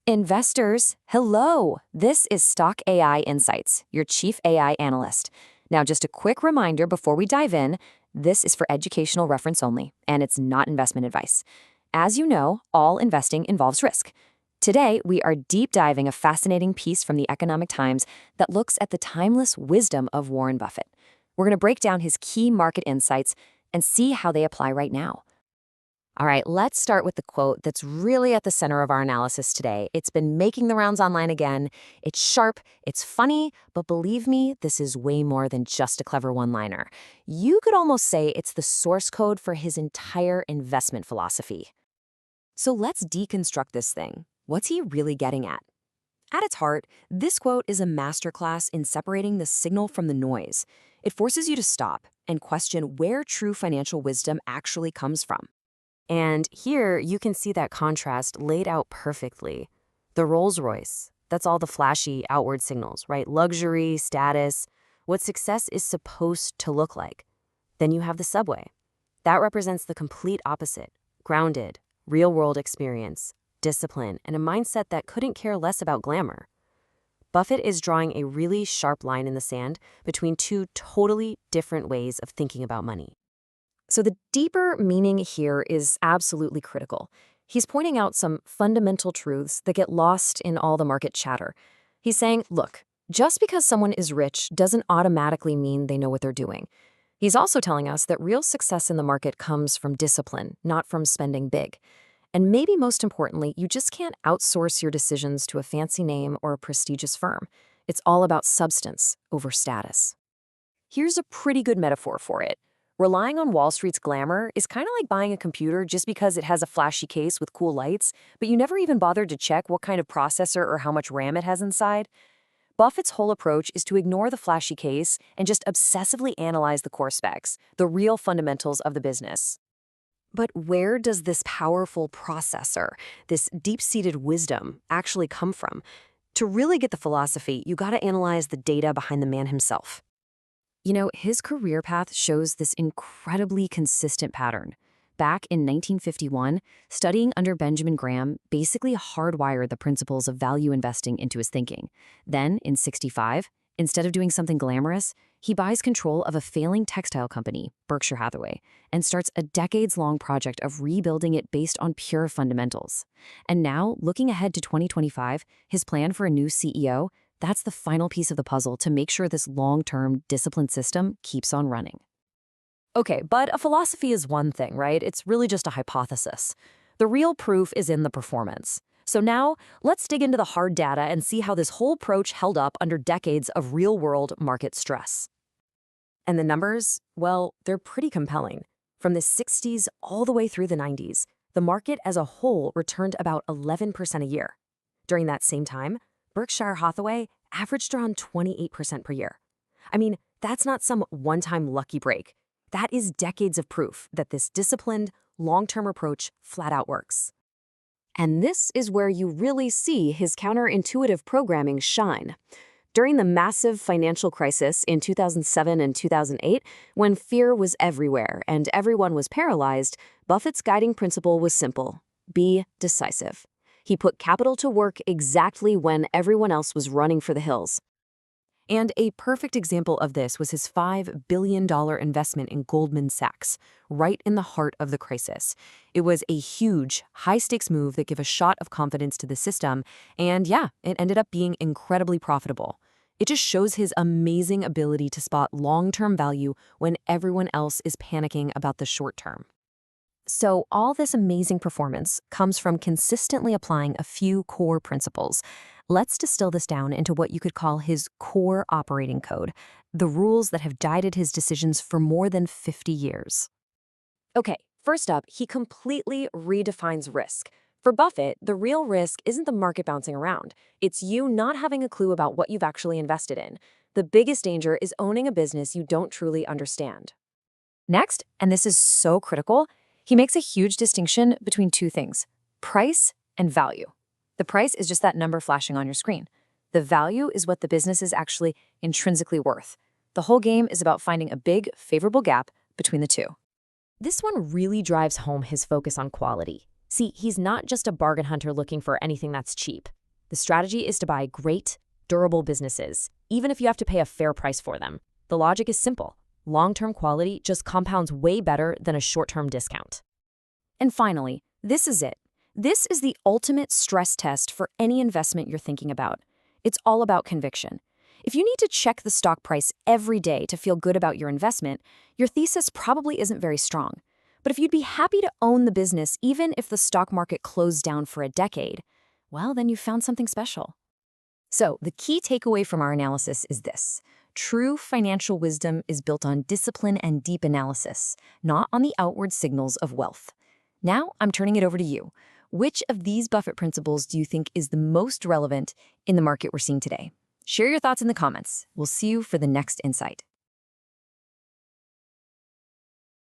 Investors, hello! This is Stock AI Insights, your chief AI analyst. Now, just a quick reminder before we dive in, this is for educational reference only, and it's not investment advice. As you know, all investing involves risk. Today, we are deep diving a fascinating piece from the Economic Times that looks at the timeless wisdom of Warren Buffett. We're going to break down his key market insights and see how they apply right now. All right, let's start with the quote that's really at the center of our analysis today. It's been making the rounds online again. It's sharp, it's funny, but believe me, this is way more than just a clever one-liner. You could almost say it's the source code for his entire investment philosophy. So let's deconstruct this thing. What's he really getting at? At its heart, this quote is a masterclass in separating the signal from the noise. It forces you to stop and question where true financial wisdom actually comes from. And here you can see that contrast laid out perfectly. The Rolls-Royce, that's all the flashy outward signals, right? Luxury, status, what success is supposed to look like. Then you have the subway. That represents the complete opposite: grounded, real-world experience, discipline, and a mindset that couldn't care less about glamour. Buffett is drawing a really sharp line in the sand between two totally different ways of thinking about money. So the deeper meaning here is absolutely critical. He's pointing out some fundamental truths that get lost in all the market chatter. He's saying, look, just because someone is rich doesn't automatically mean they know what they're doing. He's also telling us that real success in the market comes from discipline, not from spending big. And maybe most importantly, you just can't outsource your decisions to a fancy name or a prestigious firm. It's all about substance over status. Here's a pretty good metaphor for it. Relying on Wall Street's glamour is kind of like buying a computer just because it has a flashy case with cool lights, but you never even bothered to check what kind of processor or how much RAM it has inside. Buffett's whole approach is to ignore the flashy case and just obsessively analyze the core specs, the real fundamentals of the business. But where does this powerful processor, this deep-seated wisdom, actually come from? To really get the philosophy, you gotta analyze the data behind the man himself. You know, his career path shows this incredibly consistent pattern. Back in 1951, studying under Benjamin Graham basically hardwired the principles of value investing into his thinking. Then, in '65, instead of doing something glamorous, he buys control of a failing textile company, Berkshire Hathaway, and starts a decades-long project of rebuilding it based on pure fundamentals. And now, looking ahead to 2025, his plan for a new CEO, that's the final piece of the puzzle to make sure this long-term, disciplined system keeps on running. Okay, but a philosophy is one thing, right? It's really just a hypothesis. The real proof is in the performance. So now, let's dig into the hard data and see how this whole approach held up under decades of real-world market stress. And the numbers, well, they're pretty compelling. From the 60s all the way through the 90s, the market as a whole returned about 11% a year. During that same time, Berkshire Hathaway averaged around 28% per year. I mean, that's not some one-time lucky break. That is decades of proof that this disciplined, long-term approach flat out works. And this is where you really see his counterintuitive programming shine. During the massive financial crisis in 2007 and 2008, when fear was everywhere and everyone was paralyzed, Buffett's guiding principle was simple: be decisive. He put capital to work exactly when everyone else was running for the hills. And a perfect example of this was his $5 billion investment in Goldman Sachs, right in the heart of the crisis. It was a huge, high-stakes move that gave a shot of confidence to the system, and yeah, it ended up being incredibly profitable. It just shows his amazing ability to spot long-term value when everyone else is panicking about the short term. So all this amazing performance comes from consistently applying a few core principles. Let's distill this down into what you could call his core operating code, the rules that have guided his decisions for more than 50 years. Okay, first up, he completely redefines risk. For Buffett, the real risk isn't the market bouncing around. It's you not having a clue about what you've actually invested in. The biggest danger is owning a business you don't truly understand. Next, and this is so critical, he makes a huge distinction between two things: price and value. The price is just that number flashing on your screen. The value is what the business is actually intrinsically worth. The whole game is about finding a big, favorable gap between the two. This one really drives home his focus on quality. See, he's not just a bargain hunter looking for anything that's cheap. The strategy is to buy great, durable businesses, even if you have to pay a fair price for them. The logic is simple. Long-term quality just compounds way better than a short-term discount. And finally, this is it. This is the ultimate stress test for any investment you're thinking about. It's all about conviction. If you need to check the stock price every day to feel good about your investment, your thesis probably isn't very strong. But if you'd be happy to own the business even if the stock market closed down for a decade, well, then you've found something special. So, the key takeaway from our analysis is this. True financial wisdom is built on discipline and deep analysis, not on the outward signals of wealth. Now, I'm turning it over to you. Which of these Buffett principles do you think is the most relevant in the market we're seeing today? Share your thoughts in the comments. We'll see you for the next insight.